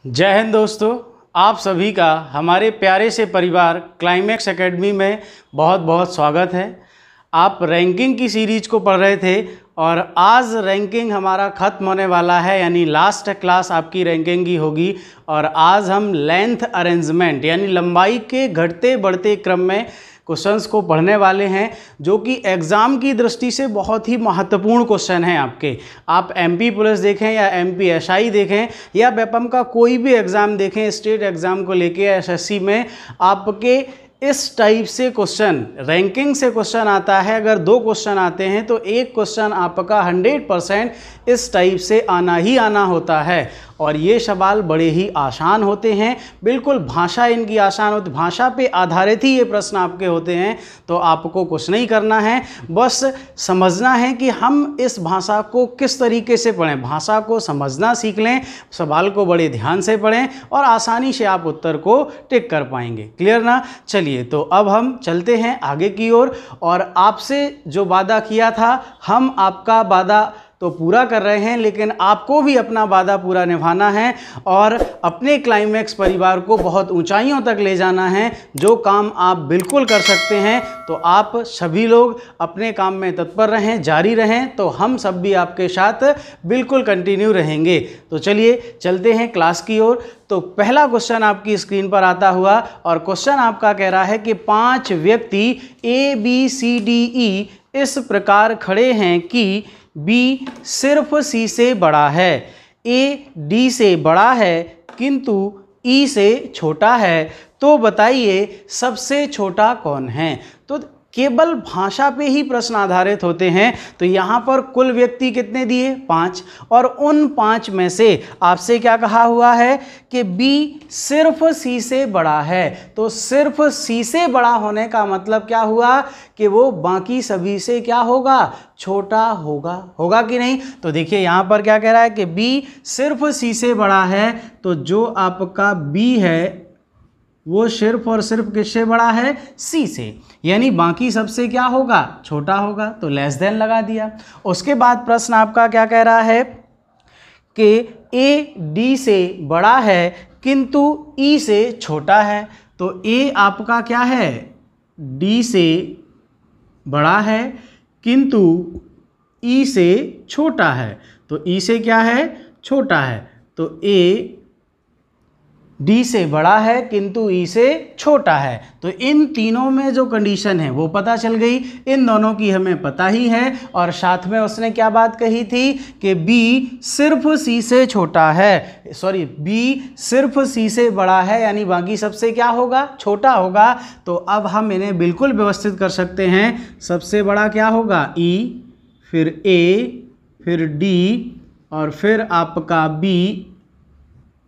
जय हिंद दोस्तों, आप सभी का हमारे प्यारे से परिवार क्लाइमेक्स एकेडमी में बहुत बहुत स्वागत है। आप रैंकिंग की सीरीज को पढ़ रहे थे और आज रैंकिंग हमारा ख़त्म होने वाला है, यानी लास्ट क्लास आपकी रैंकिंग की होगी। और आज हम लेंथ अरेंजमेंट यानी लंबाई के घटते बढ़ते क्रम में क्वेश्चंस को पढ़ने वाले हैं, जो कि एग्ज़ाम की दृष्टि से बहुत ही महत्वपूर्ण क्वेश्चन हैं आपके। आप एमपी पुलिस देखें या एमपीएसआई देखें या बीपीएम का कोई भी एग्ज़ाम देखें, स्टेट एग्ज़ाम को लेके एसएससी में आपके इस टाइप से क्वेश्चन, रैंकिंग से क्वेश्चन आता है। अगर 2 क्वेश्चन आते हैं तो एक क्वेश्चन आपका 100% इस टाइप से आना ही आना होता है। और ये सवाल बड़े ही आसान होते हैं, बिल्कुल भाषा इनकी आसान होती, भाषा पे आधारित ही ये प्रश्न आपके होते हैं। तो आपको कुछ नहीं करना है, बस समझना है कि हम इस भाषा को किस तरीके से पढ़ें। भाषा को समझना सीख लें, सवाल को बड़े ध्यान से पढ़ें और आसानी से आप उत्तर को टिक कर पाएंगे। क्लियर ना? चलिए, तो अब हम चलते हैं आगे की ओर। और आपसे जो वादा किया था, हम आपका वादा तो पूरा कर रहे हैं, लेकिन आपको भी अपना वादा पूरा निभाना है और अपने क्लाइमेक्स परिवार को बहुत ऊंचाइयों तक ले जाना है। जो काम आप बिल्कुल कर सकते हैं, तो आप सभी लोग अपने काम में तत्पर रहें, जारी रहें, तो हम सब भी आपके साथ बिल्कुल कंटिन्यू रहेंगे। तो चलिए चलते हैं क्लास की ओर। तो पहला क्वेश्चन आपकी स्क्रीन पर आता हुआ, और क्वेश्चन आपका कह रहा है कि 5 व्यक्ति ABCDE इस प्रकार खड़े हैं कि B सिर्फ C से बड़ा है, A D से बड़ा है किंतु E से छोटा है, तो बताइए सबसे छोटा कौन है। तो केवल भाषा पे ही प्रश्न आधारित होते हैं। तो यहाँ पर कुल व्यक्ति कितने दिए? 5, और उन 5 में से आपसे क्या कहा हुआ है कि B सिर्फ C से बड़ा है। तो सिर्फ C से बड़ा होने का मतलब क्या हुआ कि वो बाकी सभी से क्या होगा? छोटा होगा। होगा कि नहीं? तो देखिए यहाँ पर क्या कह रहा है कि B सिर्फ C से बड़ा है, तो जो आपका B है वो सिर्फ और सिर्फ किससे बड़ा है? C से, यानी बाकी सबसे क्या होगा? छोटा होगा। तो लेस देन लगा दिया। उसके बाद प्रश्न आपका क्या कह रहा है कि A D से बड़ा है किंतु E से छोटा है। तो A आपका क्या है? D से बड़ा है किंतु E से छोटा है। तो E से क्या है? छोटा है। तो A D से बड़ा है किंतु E से छोटा है। तो इन तीनों में जो कंडीशन है वो पता चल गई, इन दोनों की हमें पता ही है। और साथ में उसने क्या बात कही थी कि B सिर्फ C से छोटा है, सॉरी B सिर्फ C से बड़ा है, यानी बाकी सबसे क्या होगा? छोटा होगा। तो अब हम इन्हें बिल्कुल व्यवस्थित कर सकते हैं। सबसे बड़ा क्या होगा? E, फिर A, फिर D, और फिर आपका B,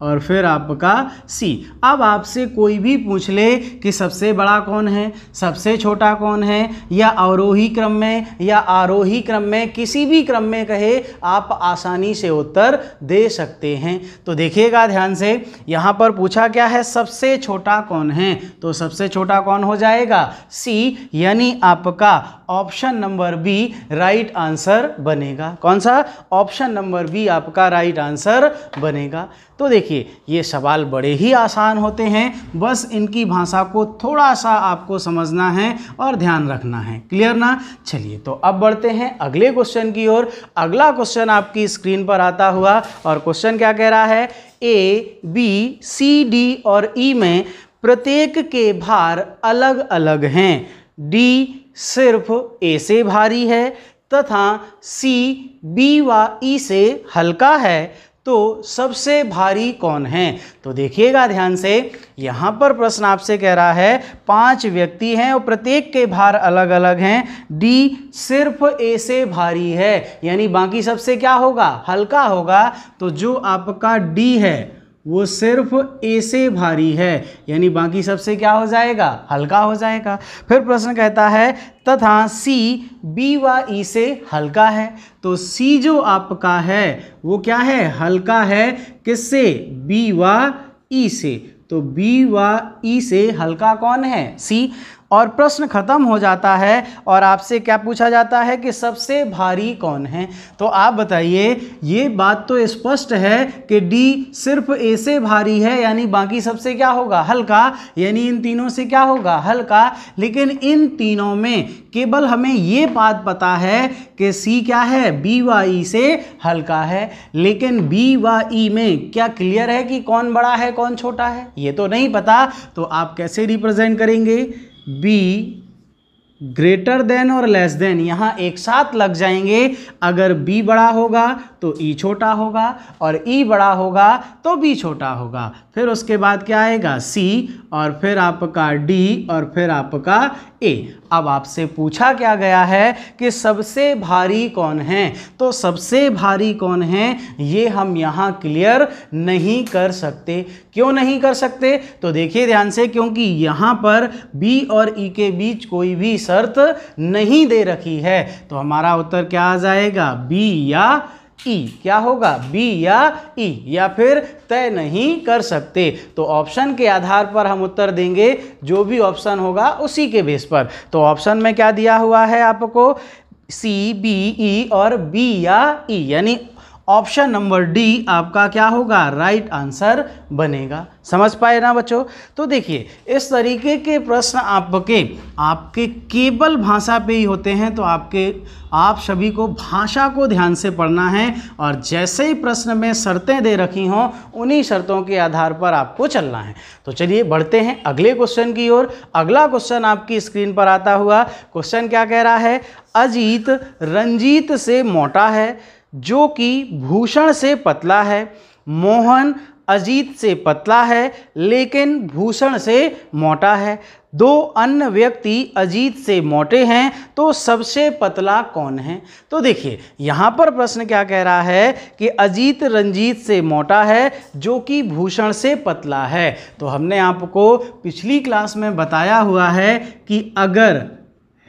और फिर आपका C। अब आपसे कोई भी पूछ ले कि सबसे बड़ा कौन है, सबसे छोटा कौन है, या अवरोही क्रम में या आरोही क्रम में, किसी भी क्रम में कहे, आप आसानी से उत्तर दे सकते हैं। तो देखिएगा ध्यान से, यहाँ पर पूछा क्या है? सबसे छोटा कौन है। तो सबसे छोटा कौन हो जाएगा? C, यानी आपका option number B right answer बनेगा। कौन सा? ऑप्शन नंबर B आपका राइट आंसर बनेगा। तो देखिए, ये सवाल बड़े ही आसान होते हैं, बस इनकी भाषा को थोड़ा सा आपको समझना है और ध्यान रखना है। क्लियर ना? चलिए, तो अब बढ़ते हैं अगले क्वेश्चन की ओर। अगला क्वेश्चन आपकी स्क्रीन पर आता हुआ, और क्वेश्चन क्या कह रहा है? A, B, C, D और E में प्रत्येक के भार अलग अलग हैं। D सिर्फ A से भारी है तथा C B व E से हल्का है, तो सबसे भारी कौन है। तो देखिएगा ध्यान से, यहाँ पर प्रश्न आपसे कह रहा है 5 व्यक्ति हैं और प्रत्येक के भार अलग अलग हैं। D सिर्फ A से भारी है, यानी बाकी सबसे क्या होगा? हल्का होगा। तो जो आपका D है वो सिर्फ A से भारी है, यानी बाकी सबसे क्या हो जाएगा? हल्का हो जाएगा। फिर प्रश्न कहता है तथा C B व E से हल्का है। तो C जो आपका है वो क्या है? हल्का है। किससे? B व E से। तो B व E से हल्का कौन है? C। और प्रश्न खत्म हो जाता है और आपसे क्या पूछा जाता है कि सबसे भारी कौन है। तो आप बताइए, ये बात तो स्पष्ट है कि डी सिर्फ ए से भारी है, यानी बाकी सबसे क्या होगा, हल्का, यानी इन तीनों से क्या होगा, हल्का। लेकिन इन तीनों में केवल हमें ये बात पता है कि सी क्या है, बी व ई से हल्का है, लेकिन बी व ई में क्या क्लियर है कि कौन बड़ा है कौन छोटा है, ये तो नहीं पता। तो आप कैसे रिप्रेजेंट करेंगे, बी ग्रेटर देन और लेस देन यहाँ एक साथ लग जाएंगे। अगर b बड़ा होगा तो e छोटा होगा और e बड़ा होगा तो b छोटा होगा। फिर उसके बाद क्या आएगा, c और फिर आपका d और फिर आपका a। अब आपसे पूछा क्या गया है कि सबसे भारी कौन है, तो सबसे भारी कौन है ये हम यहाँ क्लियर नहीं कर सकते। क्यों नहीं कर सकते, तो देखिए ध्यान से, क्योंकि यहाँ पर b और e के बीच कोई भी शर्त नहीं दे रखी है। तो हमारा उत्तर क्या आ जाएगा, b या ई। क्या होगा, बी या ई, या फिर तय नहीं कर सकते। तो ऑप्शन के आधार पर हम उत्तर देंगे, जो भी ऑप्शन होगा उसी के बेस पर। तो ऑप्शन में क्या दिया हुआ है आपको, सी, बी, ई और बी या ई, यानी ऑप्शन नंबर डी आपका क्या होगा, राइट आंसर बनेगा। समझ पाए ना बच्चों। तो देखिए, इस तरीके के प्रश्न आपके केवल भाषा पे ही होते हैं। तो आप सभी को भाषा को ध्यान से पढ़ना है और जैसे ही प्रश्न में शर्तें दे रखी हों उन्हीं शर्तों के आधार पर आपको चलना है। तो चलिए बढ़ते हैं अगले क्वेश्चन की ओर। अगला क्वेश्चन आपकी स्क्रीन पर आता हुआ क्वेश्चन क्या कह रहा है, अजीत रंजीत से मोटा है जो कि भूषण से पतला है। मोहन अजीत से पतला है लेकिन भूषण से मोटा है। दो अन्य व्यक्ति अजीत से मोटे हैं, तो सबसे पतला कौन है। तो देखिए यहाँ पर प्रश्न क्या कह रहा है कि अजीत रंजीत से मोटा है जो कि भूषण से पतला है। तो हमने आपको पिछली क्लास में बताया हुआ है कि अगर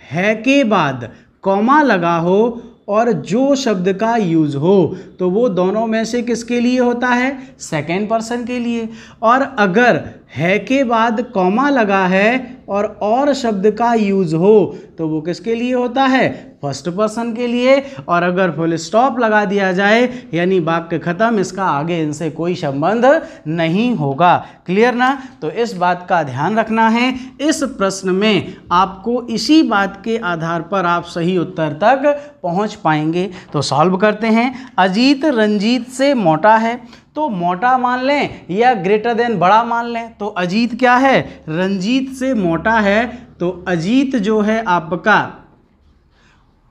है के बाद कॉमा लगा हो और जो शब्द का यूज हो तो वो दोनों में से किसके लिए होता है, सेकेंड पर्सन के लिए। और अगर है के बाद कॉमा लगा है और शब्द का यूज हो तो वो किसके लिए होता है, फर्स्ट पर्सन के लिए। और अगर फुल स्टॉप लगा दिया जाए यानी वाक्य खत्म, इसका आगे इनसे कोई संबंध नहीं होगा। क्लियर ना। तो इस बात का ध्यान रखना है। इस प्रश्न में आपको इसी बात के आधार पर आप सही उत्तर तक पहुंच पाएंगे। तो सॉल्व करते हैं। अजीत रंजीत से मोटा है, तो मोटा मान लें या ग्रेटर देन बड़ा मान लें। तो अजीत क्या है, रंजीत से मोटा है, तो अजीत जो है आपका,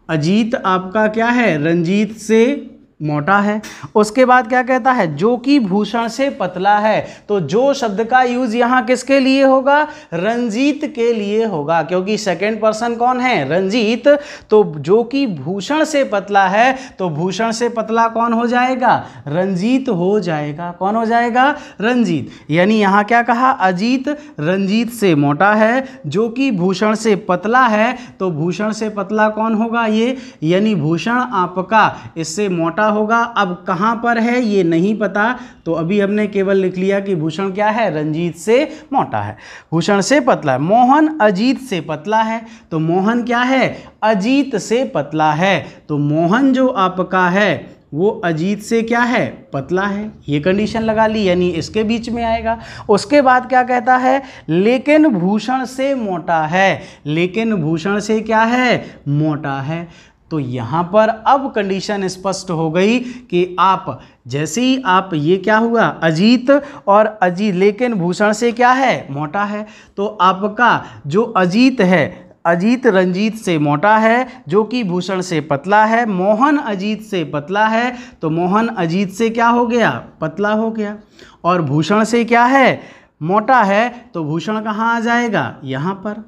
अजीत आपका क्या है, रंजीत से मोटा है। उसके बाद क्या कहता है, जो कि भूषण से पतला है। तो जो शब्द का यूज यहाँ किसके लिए होगा, रंजीत के लिए होगा, क्योंकि सेकंड पर्सन कौन है, रंजीत। तो जो कि भूषण से पतला है, तो भूषण से पतला कौन हो जाएगा, रंजीत हो जाएगा। कौन हो जाएगा, रंजीत। यानी यहाँ क्या कहा, अजीत रंजीत से मोटा है जो कि भूषण से पतला है। तो भूषण से पतला कौन होगा, ये, यानी भूषण आपका इससे मोटा होगा। अब कहां पर है ये नहीं पता, तो अभी हमने केवल लिख लिया कि भूषण क्या है, रंजीत से मोटा है, भूषण से पतला है। मोहन अजीत से पतला है, तो मोहन क्या है, अजीत से पतला है। तो मोहन जो आपका है वो अजीत से क्या है, पतला है। ये कंडीशन लगा ली, यानी इसके बीच में आएगा। उसके बाद क्या कहता है, लेकिन भूषण से मोटा है। लेकिन भूषण से क्या है, मोटा है। तो यहाँ पर अब कंडीशन स्पष्ट हो गई कि आप जैसे ही आप, ये क्या हुआ, अजीत और अजीत, लेकिन भूषण से क्या है, मोटा है। तो आपका जो अजीत है, अजीत रंजीत से मोटा है जो कि भूषण से पतला है। मोहन अजीत से पतला है, तो मोहन अजीत से क्या हो गया, पतला हो गया। और भूषण से क्या है, मोटा है, तो भूषण कहाँ आ जाएगा, यहाँ पर।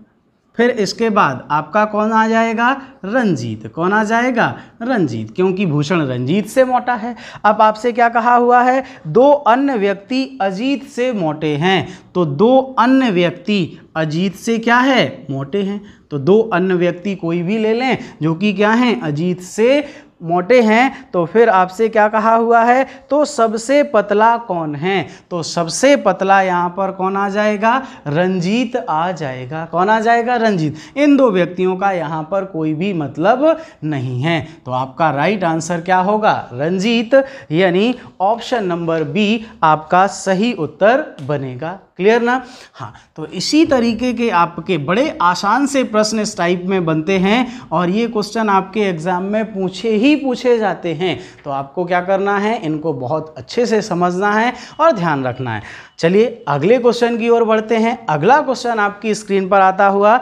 फिर इसके बाद आपका कौन आ जाएगा, रंजीत। कौन आ जाएगा, रंजीत, क्योंकि भूषण रंजीत से मोटा है। अब आपसे क्या कहा हुआ है, दो अन्य व्यक्ति अजीत से मोटे हैं। तो दो अन्य व्यक्ति अजीत से क्या है, मोटे हैं। तो दो अन्य व्यक्ति कोई भी ले लें जो कि क्या हैं, अजीत से मोटे हैं तो फिर आपसे क्या कहा हुआ है, तो सबसे पतला कौन है, तो सबसे पतला यहाँ पर कौन आ जाएगा, रंजीत आ जाएगा। कौन आ जाएगा, रंजीत। इन दो व्यक्तियों का यहाँ पर कोई भी मतलब नहीं है, तो आपका राइट आंसर क्या होगा, रंजीत, यानी ऑप्शन नंबर बी आपका सही उत्तर बनेगा। क्लियर ना। हाँ, तो इसी तरीके के आपके बड़े आसान से प्रश्न इस टाइप में बनते हैं और ये क्वेश्चन आपके एग्जाम में पूछे जाते हैं। तो आपको क्या करना है, इनको बहुत अच्छे से समझना है और ध्यान रखना है। चलिए अगले क्वेश्चन की ओर बढ़ते हैं। अगला क्वेश्चन आपकी स्क्रीन पर आता हुआ,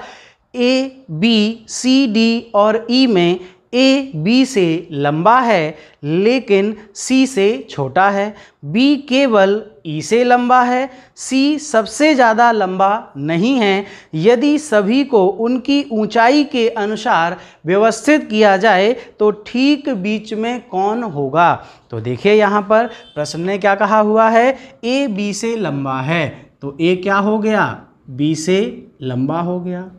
ए बी सी डी और ई में ए बी से लंबा है लेकिन सी से छोटा है, बी केवल ई से लंबा है, सी सबसे ज़्यादा लंबा नहीं है, यदि सभी को उनकी ऊंचाई के अनुसार व्यवस्थित किया जाए तो ठीक बीच में कौन होगा। तो देखिए यहाँ पर प्रश्न ने क्या कहा हुआ है, ए बी से लंबा है, तो ए क्या हो गया, बी से लंबा हो गया।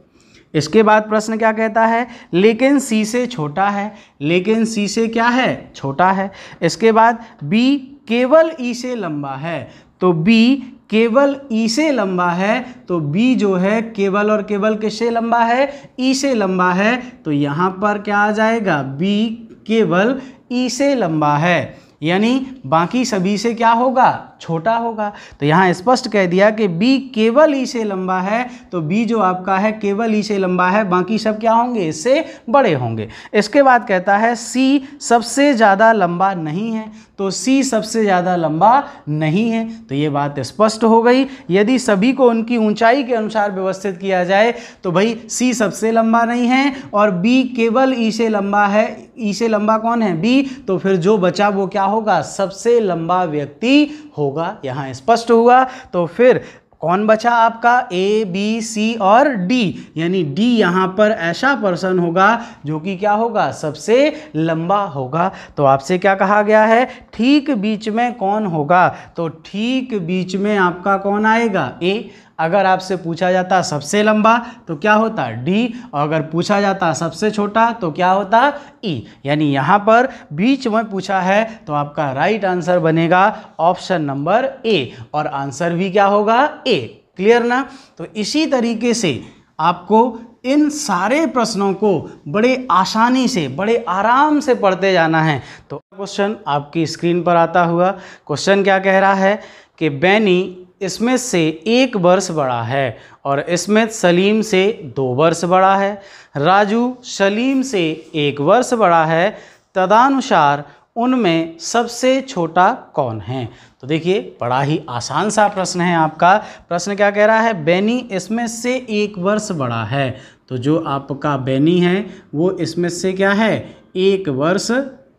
इसके बाद प्रश्न क्या कहता है, लेकिन सी से छोटा है, लेकिन सी से क्या है, छोटा है। इसके बाद बी केवल ई से लंबा है, तो बी केवल ई से लंबा है, तो बी जो है केवल और केवल किससे लंबा है, ई से लंबा है। तो यहाँ पर क्या आ जाएगा, बी केवल ई से लंबा है, यानी बाकी सभी से क्या होगा, छोटा होगा। तो यहाँ स्पष्ट कह दिया कि बी केवल ई से लंबा है, तो बी जो आपका है केवल ई से लंबा है, बाकी सब क्या होंगे, इससे बड़े होंगे। इसके बाद कहता है सी सबसे ज़्यादा लंबा नहीं है, तो सी सबसे ज़्यादा लंबा नहीं है, तो ये बात स्पष्ट हो गई। यदि सभी को उनकी ऊंचाई के अनुसार व्यवस्थित किया जाए तो भाई सी सबसे लंबा नहीं है और बी केवल ई से लंबा है। ई से लंबा कौन है, बी, तो फिर जो बचा वो क्या होगा, सबसे लंबा व्यक्ति होगा। यहाँ स्पष्ट हुआ। तो फिर कौन बचा आपका, ए बी सी और डी, यानी डी यहाँ पर ऐसा पर्सन होगा जो कि क्या होगा, सबसे लंबा होगा। तो आपसे क्या कहा गया है, ठीक बीच में कौन होगा, तो ठीक बीच में आपका कौन आएगा, ए। अगर आपसे पूछा जाता सबसे लंबा तो क्या होता, डी, और अगर पूछा जाता सबसे छोटा तो क्या होता, ई। यानी यहाँ पर बीच में पूछा है तो आपका राइट आंसर बनेगा ऑप्शन नंबर ए, और आंसर भी क्या होगा, ए। क्लियर ना। तो इसी तरीके से आपको इन सारे प्रश्नों को बड़े आसानी से, बड़े आराम से पढ़ते जाना है। तो क्वेश्चन आपकी स्क्रीन पर आता हुआ क्वेश्चन क्या कह रहा है कि बैनी स्मिथ से 1 वर्ष बड़ा है और स्मिथ सलीम से 2 वर्ष बड़ा है, राजू सलीम से 1 वर्ष बड़ा है, तदनुसार उनमें सबसे छोटा कौन है। तो देखिए बड़ा ही आसान सा प्रश्न है आपका। प्रश्न क्या कह रहा है, बैनी स्मिथ से 1 वर्ष बड़ा है, तो जो आपका बैनी है वो स्मिथ से क्या है, 1 वर्ष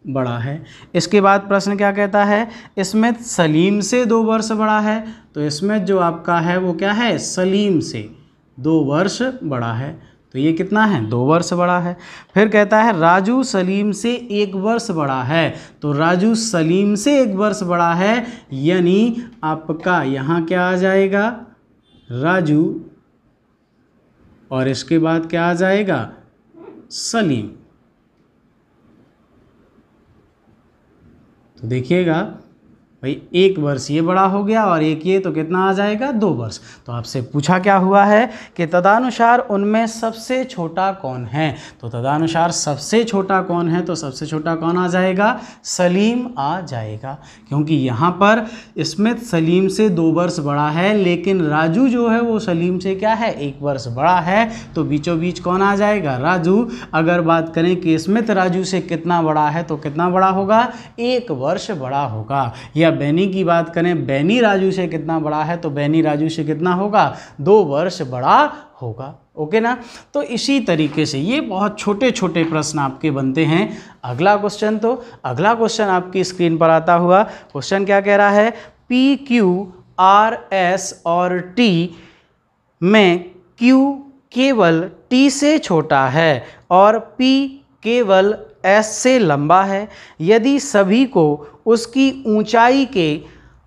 बड़ा है। इसके बाद प्रश्न क्या कहता है, स्मिथ सलीम से 2 वर्ष बड़ा है, तो स्मिथ जो आपका है वो क्या है, सलीम से 2 वर्ष बड़ा है, तो ये कितना है, 2 वर्ष बड़ा है। फिर कहता है राजू सलीम से 1 वर्ष बड़ा है, तो राजू सलीम से 1 वर्ष बड़ा है, यानी आपका यहाँ क्या आ जाएगा, राजू, और इसके बाद क्या आ जाएगा, सलीम। तो देखिएगा भाई 1 वर्ष ये बड़ा हो गया और एक ये, तो कितना आ जाएगा, 2 वर्ष। तो आपसे पूछा क्या हुआ है कि तदनुसार उनमें सबसे छोटा कौन है, तो तदनुसार सबसे छोटा कौन है, तो सबसे छोटा कौन आ जाएगा, सलीम आ जाएगा, क्योंकि यहाँ पर स्मिथ सलीम से 2 वर्ष बड़ा है, लेकिन राजू जो है वो सलीम से क्या है, 1 वर्ष बड़ा है, तो बीचों बीच कौन आ जाएगा, राजू। अगर बात करें कि स्मिथ राजू से कितना बड़ा है, तो कितना बड़ा होगा, 1 वर्ष बड़ा होगा। या बैनी की बात करें, बैनी राजू से कितना बड़ा है, तो बैनी राजू से कितना होगा, 2 वर्ष बड़ा होगा। ओके ना। तो इसी तरीके से ये बहुत छोटे छोटे प्रश्न आपके बनते हैं। अगला अगला क्वेश्चन आपकी स्क्रीन पर आता हुआ क्वेश्चन क्या कह रहा है, पी क्यू आर एस और टी में क्यू केवल टी से छोटा है और पी केवल एस से लंबा है, यदि सभी को उसकी ऊंचाई के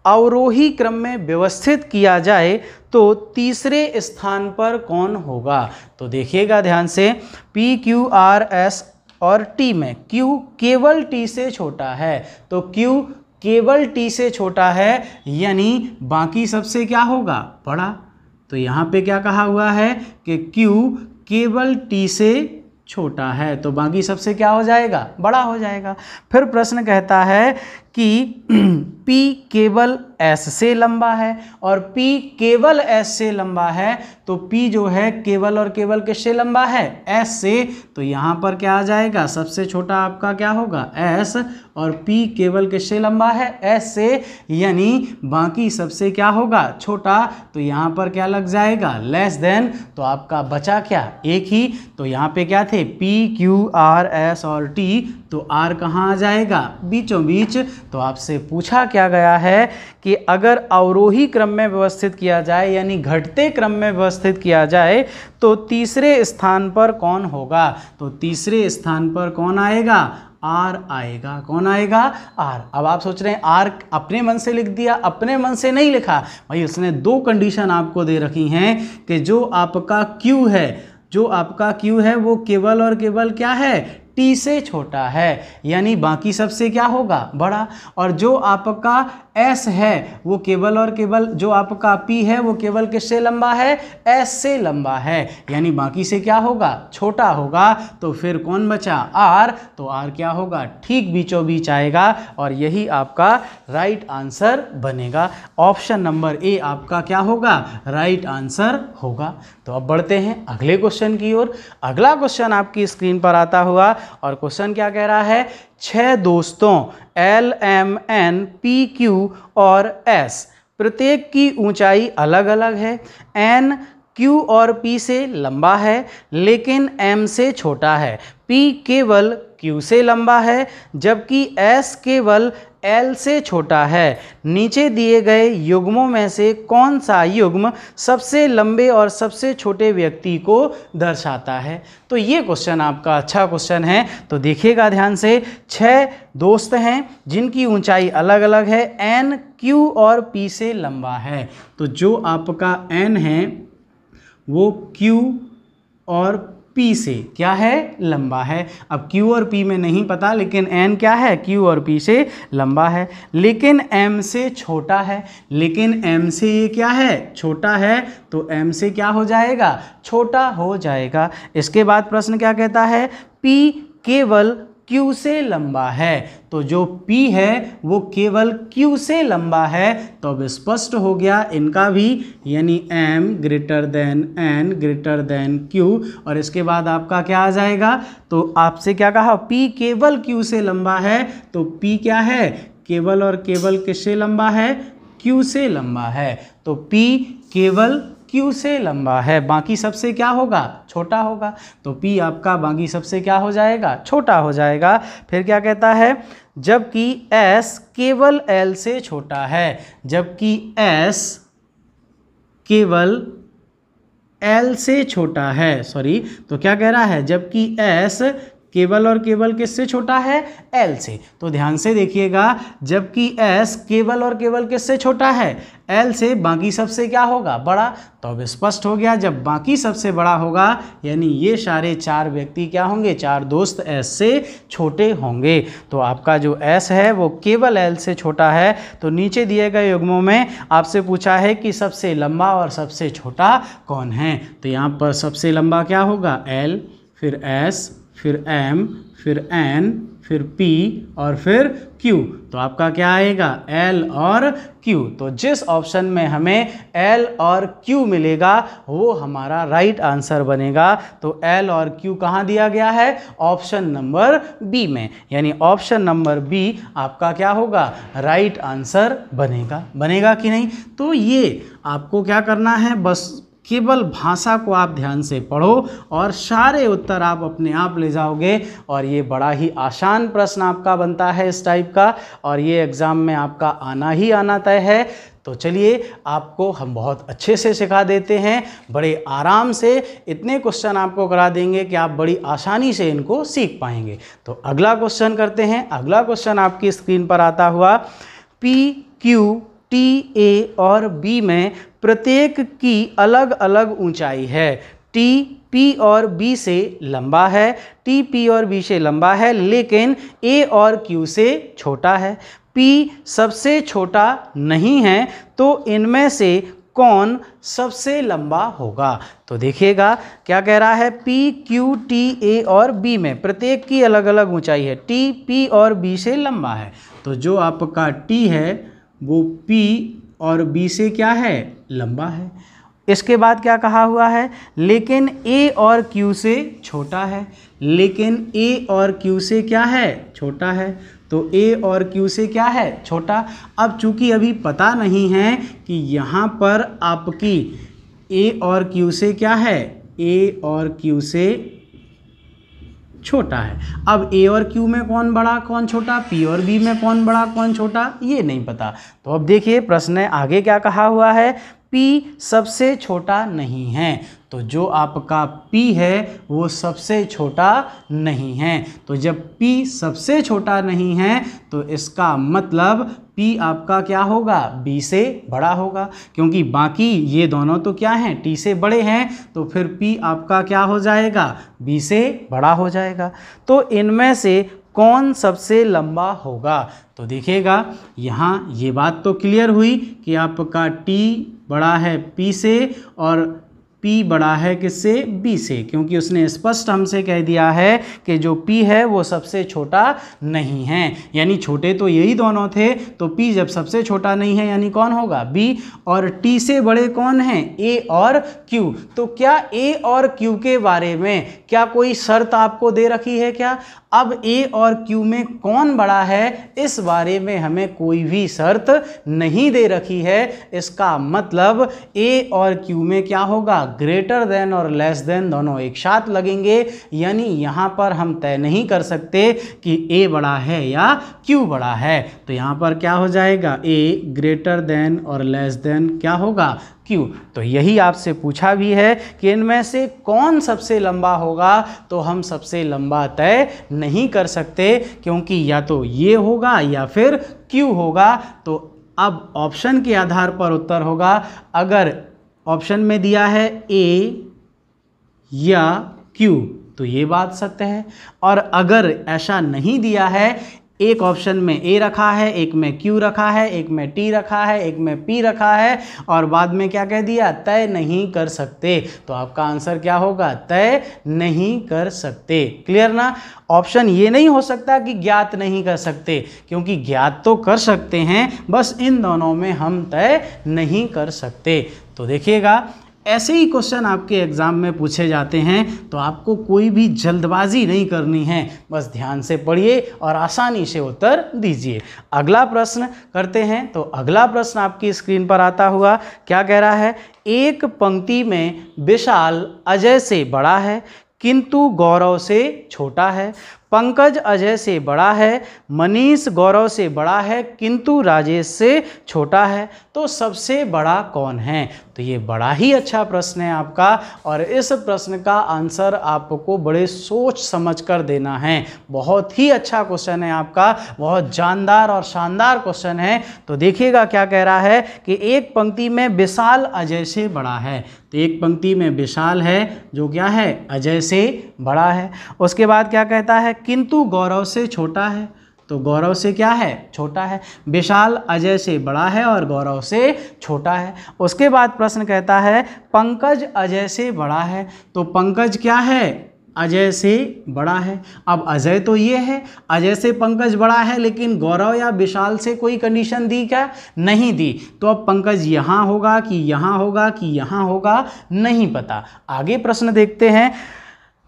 अवरोही क्रम में व्यवस्थित किया जाए तो तीसरे स्थान पर कौन होगा। तो देखिएगा ध्यान से, पी क्यू आर एस और टी में Q केवल T से छोटा है, तो Q केवल T से छोटा है यानी बाकी सबसे क्या होगा, बड़ा। तो यहाँ पे क्या कहा हुआ है कि Q केवल T से छोटा है, तो बाकी सबसे क्या हो जाएगा, बड़ा हो जाएगा। फिर प्रश्न कहता है कि P केवल S से लंबा है और P केवल S से लंबा है, तो P जो है केवल और केवल किससे लंबा है, S से। तो यहाँ पर क्या आ जाएगा, सबसे छोटा आपका क्या होगा, S, और P केवल किससे लंबा है, S से, यानी बाकी सबसे क्या होगा, छोटा। तो यहाँ पर क्या लग जाएगा, लेस देन। तो आपका बचा क्या, एक ही। तो यहाँ पे क्या थे, P Q R S और T, तो R कहाँ आ जाएगा, बीचों बीच। तो आपसे पूछा क्या गया है कि अगर अवरोही क्रम में व्यवस्थित किया जाए यानी घटते क्रम में व्यवस्थित किया जाए तो तीसरे स्थान पर कौन होगा। तो तीसरे स्थान पर कौन आएगा, R आएगा। कौन आएगा, R। अब आप सोच रहे हैं R अपने मन से लिख दिया, अपने मन से नहीं लिखा भाई, उसने दो कंडीशन आपको दे रखी हैं कि जो आपका Q है, जो आपका Q है वो केवल और केवल क्या है, T से छोटा है, यानी बाकी सबसे क्या होगा, बड़ा। और जो आपका S है वो केवल और केवल, जो आपका P है वो केवल किससे लंबा है, S से लंबा है, यानी बाकी से क्या होगा, छोटा होगा। तो फिर कौन बचा, R। तो R क्या होगा, ठीक बीचों बीच आएगा और यही आपका राइट आंसर बनेगा। ऑप्शन नंबर ए आपका क्या होगा, राइट आंसर होगा। तो अब बढ़ते हैं अगले क्वेश्चन की ओर। अगला क्वेश्चन आपकी स्क्रीन पर आता हुआ और क्वेश्चन क्या कह रहा है, 6 दोस्तों L M N P Q और S प्रत्येक की ऊंचाई अलग अलग है। N Q और P से लंबा है लेकिन M से छोटा है। P केवल Q से लंबा है जबकि S केवल L से छोटा है। नीचे दिए गए युग्मों में से कौन सा युग्म सबसे लंबे और सबसे छोटे व्यक्ति को दर्शाता है। तो ये क्वेश्चन आपका अच्छा क्वेश्चन है, तो देखिएगा ध्यान से। 6 दोस्त हैं जिनकी ऊंचाई अलग अलग है, N Q और P से लंबा है। तो जो आपका N है वो Q और P से क्या है, लंबा है। अब Q और P में नहीं पता, लेकिन N क्या है, Q और P से लंबा है, लेकिन M से छोटा है। लेकिन M से ये क्या है, छोटा है, तो M से क्या हो जाएगा, छोटा हो जाएगा। इसके बाद प्रश्न क्या कहता है, P केवल Q से लंबा है। तो जो P है वो केवल Q से लंबा है, तो अब स्पष्ट हो गया इनका भी, यानी M greater than N greater than Q। और इसके बाद आपका क्या आ जाएगा, तो आपसे क्या कहा, P केवल Q से लंबा है, तो P क्या है, केवल और केवल किससे लंबा है, Q से लंबा है। तो P केवल Q से लंबा है, बाकी सबसे क्या होगा, छोटा होगा। तो P आपका बाकी सबसे क्या हो जाएगा, छोटा हो जाएगा। फिर क्या कहता है, जबकि S केवल L से छोटा है, जबकि S केवल L से छोटा है, सॉरी, तो क्या कह रहा है, जबकि S केवल और केवल किससे छोटा है, L से। तो ध्यान से देखिएगा, जबकि S केवल और केवल किससे छोटा है, L से, बाकी सबसे क्या होगा, बड़ा। तो अब स्पष्ट हो गया, जब बाकी सबसे बड़ा होगा यानी ये सारे 4 व्यक्ति क्या होंगे, 4 दोस्त S से छोटे होंगे। तो आपका जो S है वो केवल L से छोटा है। तो नीचे दिए गए युग्मों में आपसे पूछा है कि सबसे लंबा और सबसे छोटा कौन है। तो यहाँ पर सबसे लंबा क्या होगा, L, फिर S, फिर M, फिर N, फिर P और फिर Q। तो आपका क्या आएगा, L और Q। तो जिस ऑप्शन में हमें L और Q मिलेगा वो हमारा राइट आंसर बनेगा। तो L और Q कहाँ दिया गया है, ऑप्शन नंबर B में, यानी ऑप्शन नंबर B आपका क्या होगा, राइट आंसर बनेगा। बनेगा कि नहीं। तो ये आपको क्या करना है, बस केवल भाषा को आप ध्यान से पढ़ो और सारे उत्तर आप अपने आप ले जाओगे। और ये बड़ा ही आसान प्रश्न आपका बनता है इस टाइप का, और ये एग्ज़ाम में आपका आना ही आना तय है। तो चलिए, आपको हम बहुत अच्छे से सिखा देते हैं, बड़े आराम से इतने क्वेश्चन आपको करा देंगे कि आप बड़ी आसानी से इनको सीख पाएंगे। तो अगला क्वेश्चन करते हैं। अगला क्वेश्चन आपकी स्क्रीन पर आता हुआ, P, Q, T, A और B में प्रत्येक की अलग अलग ऊंचाई है। T P और B से लंबा है, T P और B से लंबा है, लेकिन A और Q से छोटा है। P सबसे छोटा नहीं है, तो इनमें से कौन सबसे लंबा होगा? तो देखिएगा क्या कह रहा है, P Q T A और B में प्रत्येक की अलग अलग ऊंचाई है, T P और B से लंबा है, तो जो आपका T है वो P और B से क्या है, लंबा है। इसके बाद क्या कहा हुआ है, लेकिन A और Q से छोटा है, लेकिन A और Q से क्या है, छोटा है, तो A और Q से क्या है, छोटा। अब चूंकि अभी पता नहीं है कि यहाँ पर आपकी A और Q से क्या है, A और Q से छोटा है। अब A और Q में कौन बड़ा कौन छोटा, P और B में कौन बड़ा कौन छोटा, ये नहीं पता। तो अब देखिए प्रश्न आगे क्या कहा हुआ है, P सबसे छोटा नहीं है, तो जो आपका P है वो सबसे छोटा नहीं है। तो जब P सबसे छोटा नहीं है तो इसका मतलब P आपका क्या होगा, B से बड़ा होगा, क्योंकि बाकी ये दोनों तो क्या हैं, T से बड़े हैं, तो फिर P आपका क्या हो जाएगा, B से बड़ा हो जाएगा। तो इनमें से कौन सबसे लंबा होगा? तो देखिएगा यहाँ ये बात तो क्लियर हुई कि आपका T बड़ा है P से और P बड़ा है किससे, B से, क्योंकि उसने स्पष्ट हमसे कह दिया है कि जो P है वो सबसे छोटा नहीं है, यानी छोटे तो यही दोनों थे, तो P जब सबसे छोटा नहीं है यानी कौन होगा, B, और T से बड़े कौन हैं, A और Q। तो क्या A और Q के बारे में क्या कोई शर्त आपको दे रखी है क्या? अब A और Q में कौन बड़ा है इस बारे में हमें कोई भी शर्त नहीं दे रखी है। इसका मतलब A और Q में क्या होगा, ग्रेटर देन और लेस देन दोनों एक साथ लगेंगे, यानी यहाँ पर हम तय नहीं कर सकते कि A बड़ा है या Q बड़ा है। तो यहाँ पर क्या हो जाएगा, A ग्रेटर देन और लेस देन क्या होगा, Q। तो यही आपसे पूछा भी है कि इनमें से कौन सबसे लंबा होगा, तो हम सबसे लंबा तय नहीं कर सकते, क्योंकि या तो ये होगा या फिर Q होगा। तो अब ऑप्शन के आधार पर उत्तर होगा। अगर ऑप्शन में दिया है A या Q तो ये बात सत्य है, और अगर ऐसा नहीं दिया है, एक ऑप्शन में A रखा है, एक में Q रखा है, एक में T रखा है, एक में P रखा है, और बाद में क्या कह दिया, तय नहीं कर सकते, तो आपका आंसर क्या होगा, तय नहीं कर सकते। क्लियर ना? ऑप्शन ये नहीं हो सकता कि ज्ञात नहीं कर सकते, क्योंकि ज्ञात तो कर सकते हैं, बस इन दोनों में हम तय नहीं कर सकते। तो देखिएगा ऐसे ही क्वेश्चन आपके एग्ज़ाम में पूछे जाते हैं, तो आपको कोई भी जल्दबाजी नहीं करनी है, बस ध्यान से पढ़िए और आसानी से उत्तर दीजिए। अगला प्रश्न करते हैं। तो अगला प्रश्न आपकी स्क्रीन पर आता हुआ क्या कह रहा है, एक पंक्ति में विशाल अजय से बड़ा है किंतु गौरव से छोटा है, पंकज अजय से बड़ा है, मनीष गौरव से बड़ा है किंतु राजेश से छोटा है, तो सबसे बड़ा कौन है? तो ये बड़ा ही अच्छा प्रश्न है आपका, और इस प्रश्न का आंसर आपको बड़े सोच समझ कर देना है। बहुत ही अच्छा क्वेश्चन है आपका, बहुत जानदार और शानदार क्वेश्चन है। तो देखिएगा क्या कह रहा है कि एक पंक्ति में विशाल अजय से बड़ा है, तो एक पंक्ति में विशाल है जो क्या है, अजय से बड़ा है। उसके बाद क्या कहता है, किंतु गौरव से छोटा है, तो गौरव से क्या है, छोटा है। विशाल अजय से बड़ा है और गौरव से छोटा है। उसके बाद प्रश्न कहता है पंकज अजय से बड़ा है, तो पंकज क्या है, अजय से बड़ा है। अब अजय तो ये है, अजय से पंकज बड़ा है, लेकिन गौरव या विशाल से कोई कंडीशन दी क्या, नहीं दी। तो अब पंकज यहाँ होगा कि यहाँ होगा कि यहाँ होगा, नहीं पता। आगे प्रश्न देखते हैं,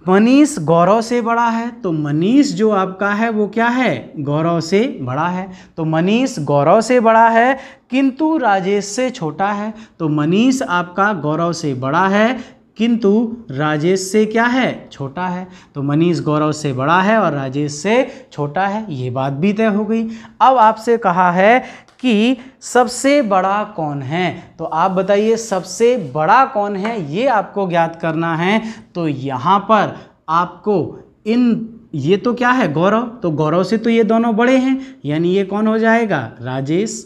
मनीष गौरव से बड़ा है, तो मनीष जो आपका है वो क्या है, गौरव से बड़ा है, तो मनीष गौरव से बड़ा है किंतु राजेश से छोटा है, तो मनीष आपका गौरव से बड़ा है किंतु राजेश से क्या है, छोटा है। तो मनीष गौरव से बड़ा है और राजेश से छोटा है, ये बात भी तय हो गई। अब आपसे कहा है कि सबसे बड़ा कौन है, तो आप बताइए सबसे बड़ा कौन है, ये आपको ज्ञात करना है। तो यहाँ पर आपको ये तो क्या है, गौरव, तो गौरव से तो ये दोनों बड़े हैं, यानी ये कौन हो जाएगा, राजेश,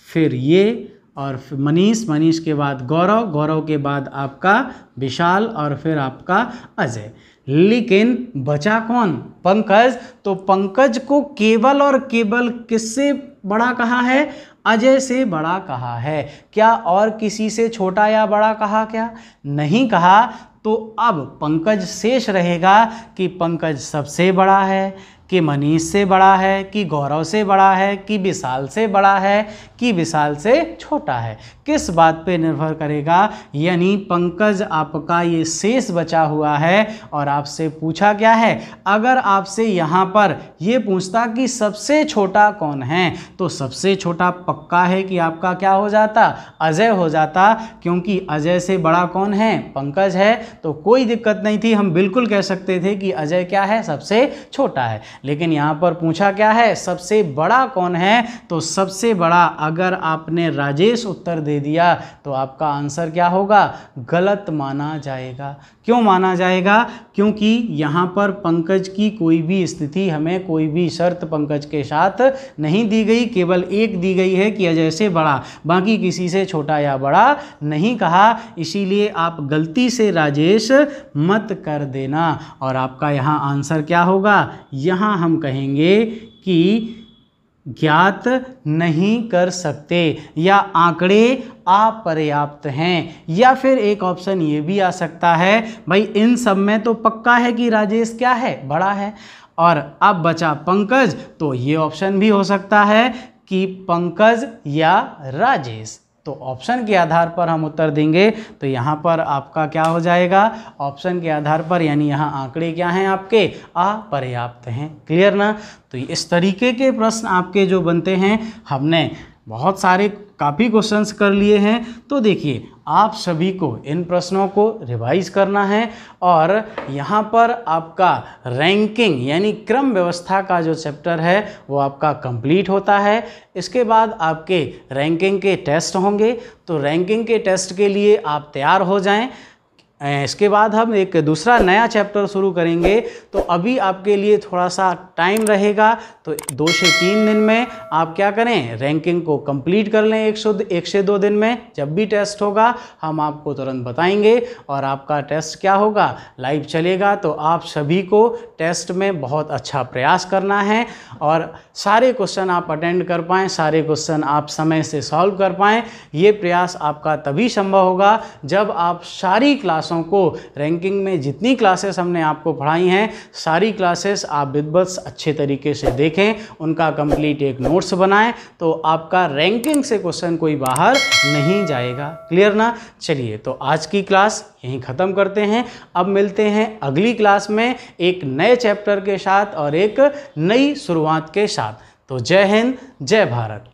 फिर ये और मनीष, मनीष के बाद गौरव, गौरव के बाद आपका विशाल और फिर आपका अजय। लेकिन बचा कौन? पंकज। तो पंकज को केवल और केवल किससे बड़ा कहा है? अजय से बड़ा कहा है। क्या और किसी से छोटा या बड़ा कहा? क्या नहीं कहा। तो अब पंकज शेष रहेगा कि पंकज सबसे बड़ा है, कि मनीष से बड़ा है, कि गौरव से बड़ा है, कि विशाल से बड़ा है, कि विशाल से छोटा है। किस बात पे निर्भर करेगा? यानी पंकज आपका ये शेष बचा हुआ है और आपसे पूछा क्या है? अगर आपसे यहाँ पर ये पूछता कि सबसे छोटा कौन है, तो सबसे छोटा पक्का है कि आपका क्या हो जाता? अजय हो जाता, क्योंकि अजय से बड़ा कौन है? पंकज है। तो कोई दिक्कत नहीं थी, हम बिल्कुल कह सकते थे कि अजय क्या है? सबसे छोटा है। लेकिन यहाँ पर पूछा क्या है? सबसे बड़ा कौन है? तो सबसे बड़ा अगर आपने राजेश उत्तर दे दिया तो आपका आंसर क्या होगा? गलत माना जाएगा। क्यों माना जाएगा? क्योंकि यहाँ पर पंकज की कोई भी स्थिति, हमें कोई भी शर्त पंकज के साथ नहीं दी गई, केवल एक दी गई है कि अजय से बड़ा, बाकी किसी से छोटा या बड़ा नहीं कहा। इसीलिए आप गलती से राजेश मत कर देना और आपका यहाँ आंसर क्या होगा? यहाँ हम कहेंगे कि ज्ञात नहीं कर सकते या आंकड़े अपर्याप्त हैं। या फिर एक ऑप्शन ये भी आ सकता है, भाई इन सब में तो पक्का है कि राजेश क्या है? बड़ा है, और अब बचा पंकज, तो ये ऑप्शन भी हो सकता है कि पंकज या राजेश। तो ऑप्शन के आधार पर हम उत्तर देंगे। तो यहाँ पर आपका क्या हो जाएगा? ऑप्शन के आधार पर, यानी यहाँ आंकड़े क्या हैं आपके? अपर्याप्त हैं। क्लियर ना? तो इस तरीके के प्रश्न आपके जो बनते हैं, हमने बहुत सारे काफ़ी क्वेश्चंस कर लिए हैं। तो देखिए, आप सभी को इन प्रश्नों को रिवाइज करना है और यहाँ पर आपका रैंकिंग यानी क्रम व्यवस्था का जो चैप्टर है वो आपका कंप्लीट होता है। इसके बाद आपके रैंकिंग के टेस्ट होंगे। तो रैंकिंग के टेस्ट के लिए आप तैयार हो जाएं। इसके बाद हम एक दूसरा नया चैप्टर शुरू करेंगे। तो अभी आपके लिए थोड़ा सा टाइम रहेगा, तो 2 से 3 दिन में आप क्या करें? रैंकिंग को कंप्लीट कर लें। 1 से 2 दिन में जब भी टेस्ट होगा हम आपको तुरंत बताएंगे और आपका टेस्ट क्या होगा? लाइव चलेगा। तो आप सभी को टेस्ट में बहुत अच्छा प्रयास करना है और सारे क्वेश्चन आप अटेंड कर पाएँ, सारे क्वेश्चन आप समय से सॉल्व कर पाएँ। ये प्रयास आपका तभी संभव होगा जब आप सारी क्लासों को, रैंकिंग में जितनी क्लासेस हमने आपको पढ़ाई हैं, सारी क्लासेस आप विदबस अच्छे तरीके से देखें, उनका कंप्लीट एक नोट्स बनाएं, तो आपका रैंकिंग से क्वेश्चन कोई बाहर नहीं जाएगा। क्लियर ना? चलिए, तो आज की क्लास यहीं ख़त्म करते हैं। अब मिलते हैं अगली क्लास में एक नए चैप्टर के साथ और एक नई शुरुआत के साथ। तो जय हिंद, जय भारत।